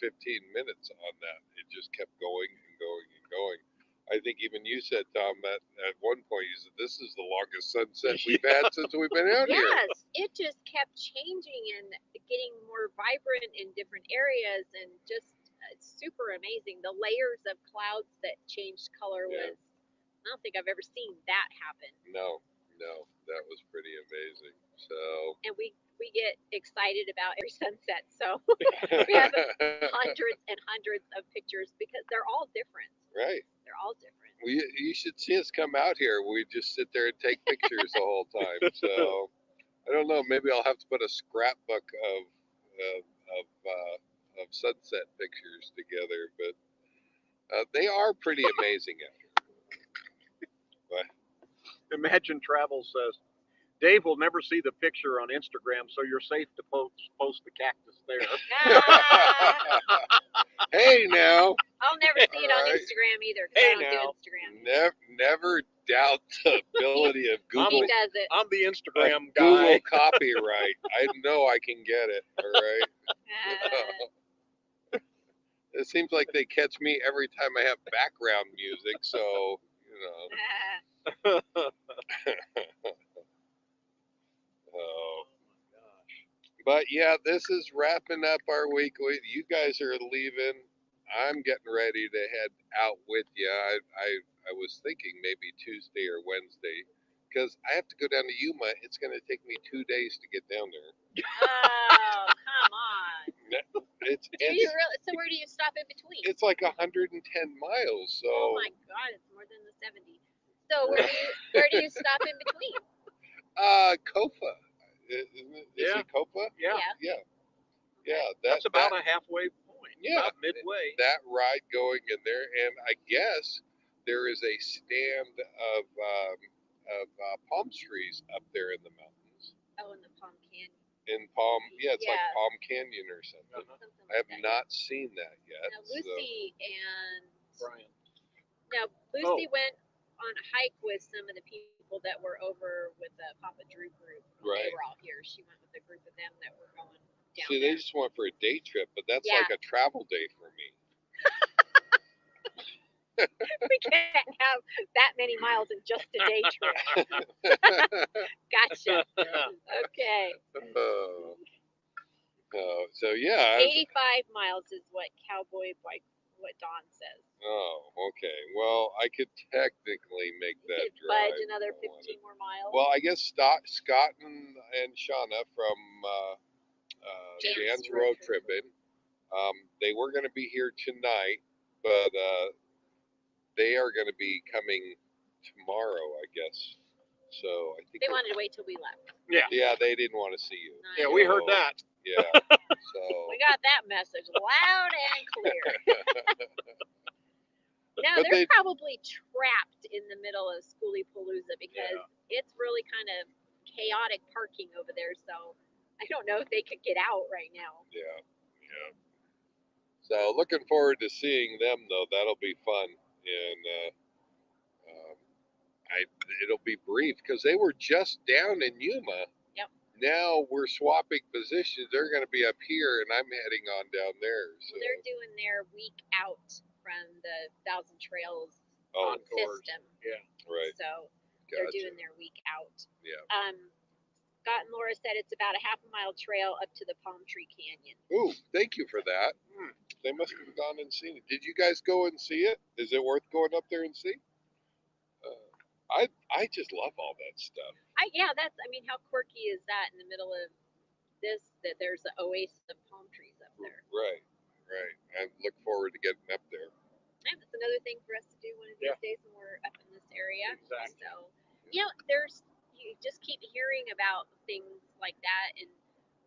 minutes on that. It just kept going and going and going. I think even you said, Tom, that at one point you said, this is the longest sunset we've had since we've been out here. Yes, it just kept changing and getting more vibrant in different areas, and just super amazing. The layers of clouds that changed color was, I don't think I've ever seen that happen. No, that was pretty amazing. So. And we get excited about every sunset, so we have hundreds and hundreds of pictures because they're all different. Right. They're all different. You should see us come out here. We just sit there and take pictures the whole time. So I don't know. Maybe I'll have to put a scrapbook of sunset pictures together. But they are pretty amazing out here. But Imagine Travel says, Dave will never see the picture on Instagram, so you're safe to post the cactus there. Hey, now. I'll never see it on Instagram either because I don't do Instagram. Never doubt the ability of Google. He does it. I'm the Instagram guy. Google copyright. I know I can get it. All right. It seems like they catch me every time I have background music, so Oh my gosh. But yeah, this is wrapping up our week. You guys are leaving. I'm getting ready to head out with you. I was thinking maybe Tuesday or Wednesday, because I have to go down to Yuma. It's going to take me 2 days to get down there. Oh, come on. Do you really? So where do you stop in between? It's like 110 miles. So. Oh my God, it's more than the 70. So where do you stop in between? Kofa. Is it Kofa? Yeah. That's about a halfway point. Yeah, about midway. That ride going in there, and I guess there is a stand of palm trees up there in the mountains. Oh, in the Palm Canyon. In Palm, it's like Palm Canyon or something. Something I have not seen that yet. Now Lucy and Brian. Now Lucy went on a hike with some of the people that were over with the Papa Drew group. Right. They were all here. She went with a group of them that were going down. See, they just went for a day trip, but that's like a travel day for me. We can't have that many miles in just a day trip. Gotcha. Okay. So yeah. 85 miles is what what Dawn says. Oh, okay. Well, I could technically make that drive. Fudge another 15 more miles. Well, I guess Scott and Shauna from Jan's road tripping. They were going to be here tonight, but they are going to be coming tomorrow, I guess. So I think They wanted to wait till we left. Yeah. Yeah, they didn't want to see you. Yeah, we heard that. Yeah. So We got that message loud and clear. No, But they're they- probably trapped in the middle of Schoolypalooza because it's really kind of chaotic parking over there. So I don't know if they could get out right now. yeah, yeah. So looking forward to seeing them though. That'll be fun, and um, it'll be brief because they were just down in Yuma. Yep. Now we're swapping positions. They're going to be up here, and I'm heading on down there. So Well, they're doing their week out from the Thousand Trails oh, system. Yeah. right. So Gotcha. they're doing their week out. Yeah. Scott and Laura said it's about a half-mile trail up to the Palm Tree Canyon. Ooh, thank you for that. They must have gone and seen it. Did you guys go and see it? Is it worth going up there and see? I just love all that stuff. I mean, how quirky is that in the middle of this? That there's an oasis of palm trees up there. Right, right. I look forward to getting up there. Yeah, that's another thing for us to do one of these days when we're up in this area. Exactly. So, you just keep hearing about things like that, and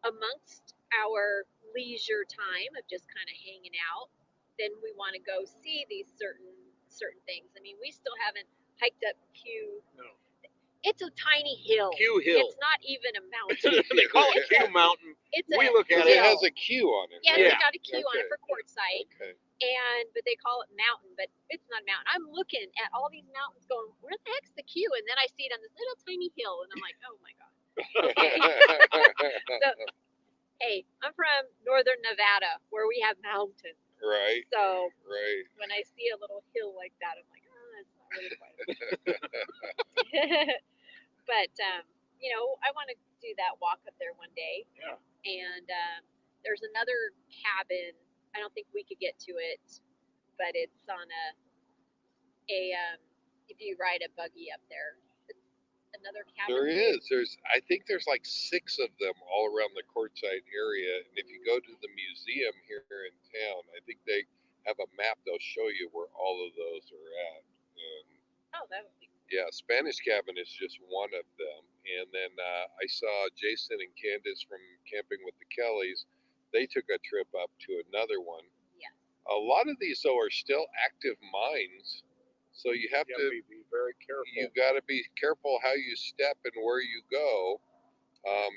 amongst our leisure time of just kind of hanging out, then we want to go see these certain things. I mean, we still haven't hiked up Q. No. It's a tiny hill. Q Hill. It's not even a mountain. They call it Q Mountain. We look at It it. has a Q on it. Yeah, right? it's got a Q on it Okay. for Quartzsite. Okay. But they call it mountain, but it's not a mountain. I'm looking at all these mountains going, where the heck's the Q? And then I see it on this little tiny hill, and I'm like, oh my God. So, hey, I'm from northern Nevada, where we have mountains. Right. So Right. when I see a little hill like that, I'm like, oh, that's not really quite. But, I want to do that walk up there one day. Yeah. And there's another cabin. I don't think we could get to it, but it's on if you ride a buggy up there, it's another cabin. There is. I think there's like 6 of them all around the Quartzsite area. And if you go to the museum here in town, I think they have a map. They'll show you where all of those are at. And Oh, that would be cool. yeah, Spanish Cabin is just one of them. And then I saw Jason and Candace from Camping with the Kellys. They took a trip up to another one. Yeah. A lot of these, though, are still active mines. So you have to be very careful. you got to be careful how you step and where you go,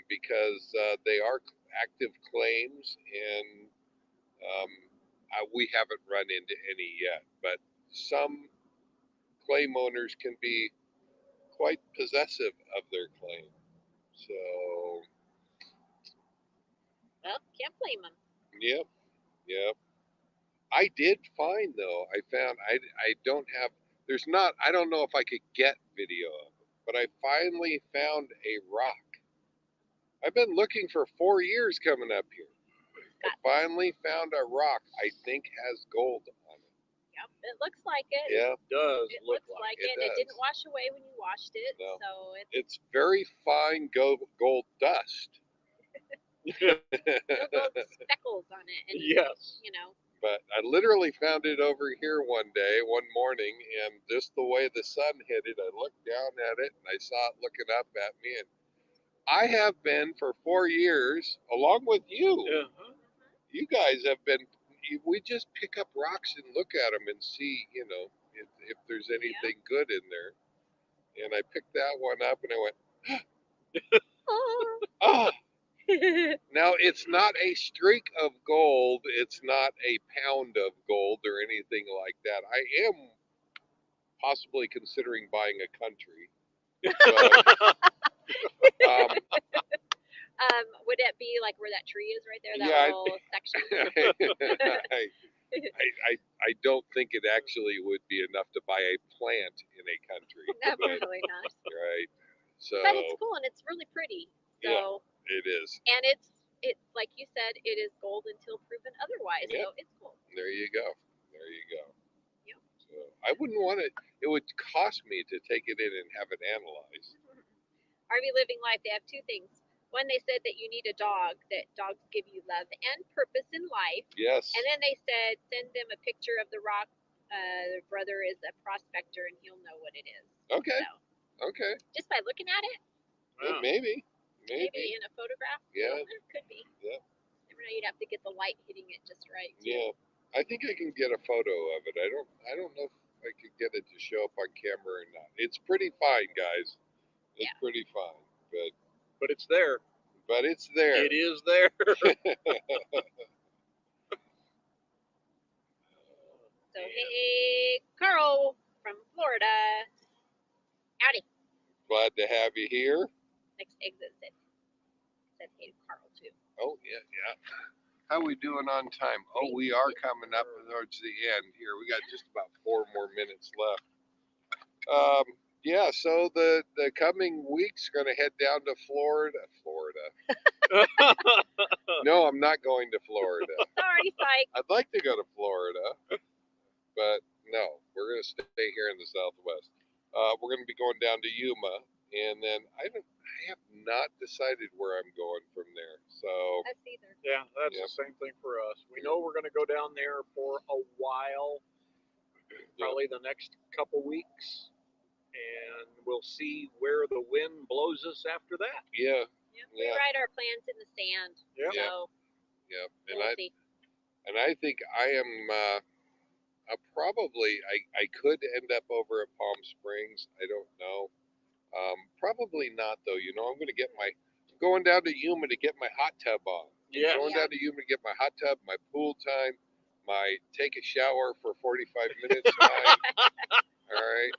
because they are active claims, and we haven't run into any yet. But some claim owners can be quite possessive of their claim. So, Well, can't blame them. yep, yep. I did find though. I found I don't have. There's not. I don't know if I could get video of it, but I finally found a rock. I've been looking for 4 years coming up here. I finally found a rock I think has gold on it. Yep, it looks like it. Yeah, It does It look looks like it it, and it does. didn't wash away when you washed it. No. So it's very fine gold dust. no gold speckles on it. And, Yes. But I literally found it over here one morning, and just the way the sun hit it, I looked down at it and I saw it looking up at me. And I have been for 4 years, along with you. Uh-huh. You guys have been. We just pick up rocks and look at them and see, if there's anything good in there. And I picked that one up and I went, oh. Now, it's not a streak of gold. It's not a pound of gold or anything like that. I am possibly considering buying a country. But, would it be like where that tree is right there? That Yeah, little section? I don't think it actually would be enough to buy a plant in a country. No, but- probably not. right. So But it's cool and it's really pretty. So Yeah. It is. and it's like you said, it is gold until proven otherwise. Yep. So it's cool. There you go. There you go. Yep. So I wouldn't want it. It would cost me to take it in and have it analyzed. RV Living Life, they have 2 things. One, they said that you need a dog, that dogs give you love and purpose in life. Yes. And then they said send them a picture of the rock. Their brother is a prospector and he'll know what it is. Okay. So, Okay. just by looking at it, Wow. Maybe. maybe in a photograph. Yeah. It could be. Yeah. Never know, you'd have to get the light hitting it just right. Too. Yeah. I think I can get a photo of it. I don't know if I could get it to show up on camera or not. It's pretty fine, guys. It's pretty fine. But it's there. But it's there. It is there. So hey, Carl from Florida. Howdy. Glad to have you here. Next exit said hey to Carl too. Oh yeah. How we doing on time? Oh, we are coming up towards the end here. We got just about 4 more minutes left. Yeah, so the coming week's going to head down to Florida. No, I'm not going to Florida. Sorry, Spike. I'd like to go to Florida, but no, we're going to stay here in the Southwest. We're going to be going down to Yuma, and then I have not decided where I'm going from there. So Us either. Yeah, that's the same thing for us. We know we're going to go down there for a while, probably the next couple weeks, and we'll see where the wind blows us after that. yeah, We write our plans in the sand. Yep. So and we'll see. I think I am. Probably I could end up over at Palm Springs. I don't know. Probably not though. I'm going to get going down to Yuma to get my hot tub on. Yeah. Going down to Yuma to get my hot tub, my pool time, my take a shower for 45 minutes time. All right.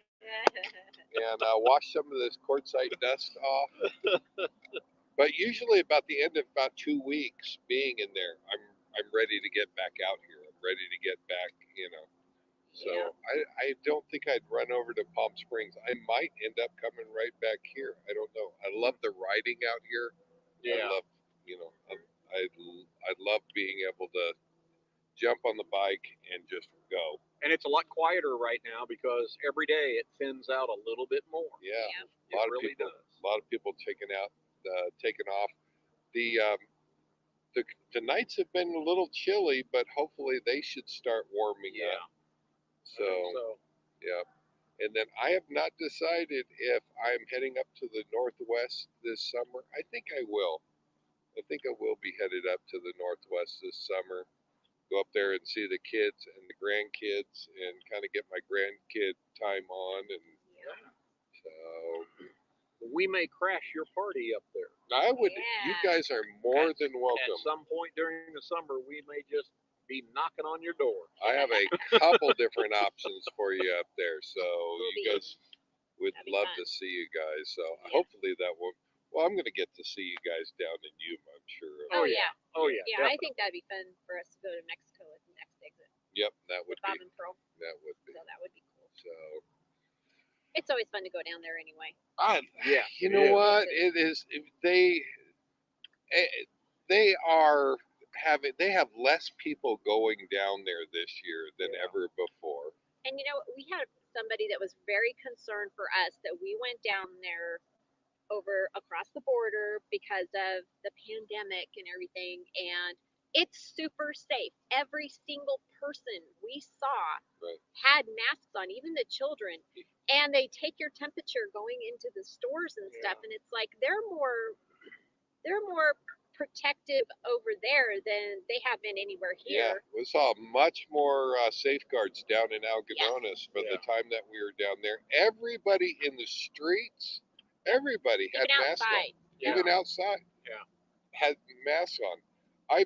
And wash some of this quartzsite dust off. But usually about the end of about 2 weeks being in there, I'm ready to get back out here. I'm ready to get back, So I don't think I'd run over to Palm Springs. I might end up coming right back here. I don't know. I love the riding out here. Yeah. I love, I love being able to jump on the bike and just go. And it's a lot quieter right now because every day it thins out a little bit more. Yeah. It really does. A lot of people taking off. The nights have been a little chilly, but hopefully they should start warming up. So, yeah. And then I have not decided if I'm heading up to the Northwest this summer. I think I will. I think I will be headed up to the Northwest this summer. Go up there and see the kids and the grandkids and kind of get my grandkid time on. And so we may crash your party up there. I would. You guys are more than welcome. At some point during the summer, we may just be knocking on your door. I have a couple different options for you up there, so you guys would love to see you guys. So hopefully that will. Well, I'm going to get to see you guys down in Yuma, I'm sure. Oh yeah. Yeah, Definitely. I think that'd be fun for us to go to Mexico at the next exit. Yep, that would Bob be. and Pearl. That would be. So that would be cool. So. It's always fun to go down there anyway. You know what? It is. They have less people going down there this year than ever before. And we had somebody that was very concerned for us that we went down there over across the border because of the pandemic and everything, and it's super safe. Every single person we saw had masks on, even the children, and they take your temperature going into the stores and stuff, and it's like they're more protective over there than they have been anywhere here. Yeah, we saw much more safeguards down in Algodones for the time that we were down there. Everybody in the streets, everybody had masks on. Even outside, had masks on. I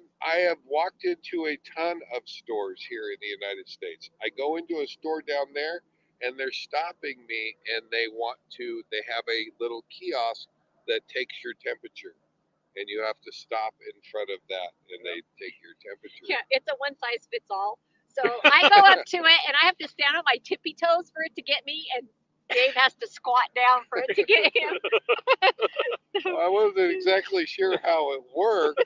have walked into a ton of stores here in the United States. I go into a store down there, and they're stopping me, and they have a little kiosk that takes your temperature. And you have to stop in front of that, and they take your temperature. Yeah, it's a one size fits all. So I go up to it, and I have to stand on my tippy toes for it to get me, and Dave has to squat down for it to get him. I wasn't exactly sure how it worked,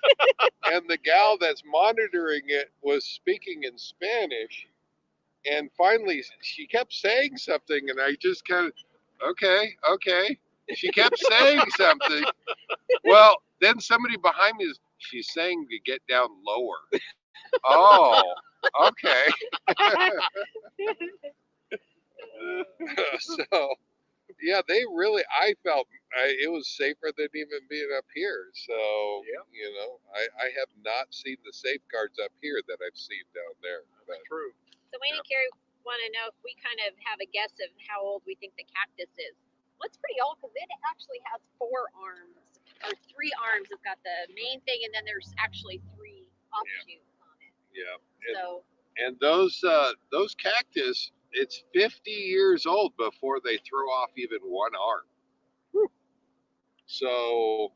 and the gal that's monitoring it was speaking in Spanish, and finally she kept saying something, and I just kind of, okay. She kept saying something. Well, then somebody behind me is, she's saying to get down lower. Oh, okay. So, yeah, they really, I felt it was safer than even being up here. So, Yeah. I have not seen the safeguards up here that I've seen down there. But, That's true. So Wayne and Carrie want to know if we kind of have a guess of how old we think the cactus is. Well, it's pretty old because it actually has 4 arms or 3 arms. It's got the main thing, and then there's actually 3 offshoots on it. yeah. So And those cactus, it's 50 years old before they throw off even one arm. Whew. So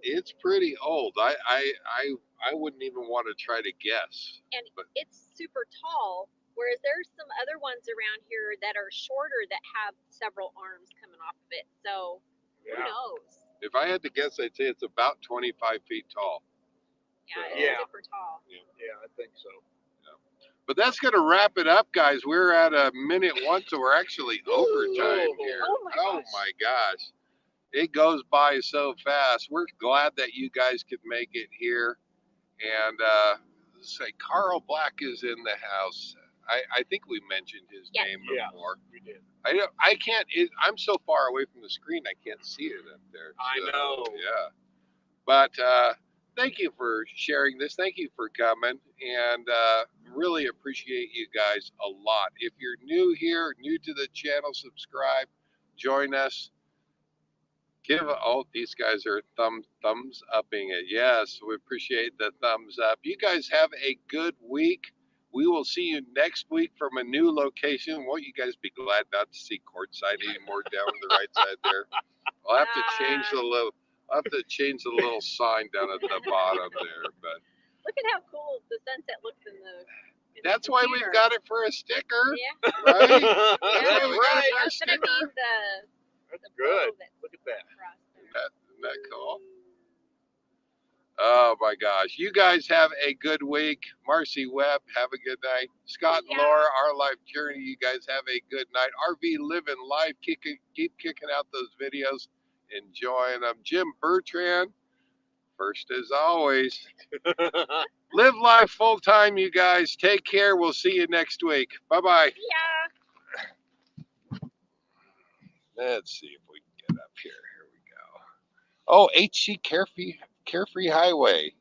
it's pretty old. I wouldn't even want to try to guess. And but it's super tall, whereas there's some other ones around here that are shorter that have several arms coming off of it. So who knows? If I had to guess, I'd say it's about 25 feet tall. Yeah, Yeah. it's super tall. Yeah, I think so. But that's going to wrap it up, guys. We're at a minute 1, so we're actually overtime here. Oh my gosh. It goes by so fast. We're glad that you guys could make it here. And let's say Carl Black is in the house. I think we mentioned his name before. We did. I can't. I'm so far away from the screen, I can't see it up there. I know. Yeah. But thank you for sharing this. Thank you for coming, and really appreciate you guys a lot. If you're new here, new to the channel, subscribe, join us. These guys are thumbs upping it. Yes, we appreciate the thumbs up. You guys have a good week. We will see you next week from a new location. Won't you guys be glad not to see Quartzsite anymore down on the right side there? I'll have to change the little sign down at the bottom there. But look at how cool the sunset looks in the. That's why we've got it for a sticker. Yeah. Right? Yeah, That's we got it for a but I sticker. mean That's good. Look at that. Isn't that cool? Oh my gosh. You guys have a good week. Marcy Webb, have a good night. Scott and Laura, Our Life Journey, you guys have a good night. RV Living Life, keep kicking out those videos, enjoying them. Jim Bertrand, first as always. Live life full time, you guys. Take care. We'll see you next week. Bye-bye. Yeah. Let's see if we can get up here. Here we go. Oh, HC Carefree Highway.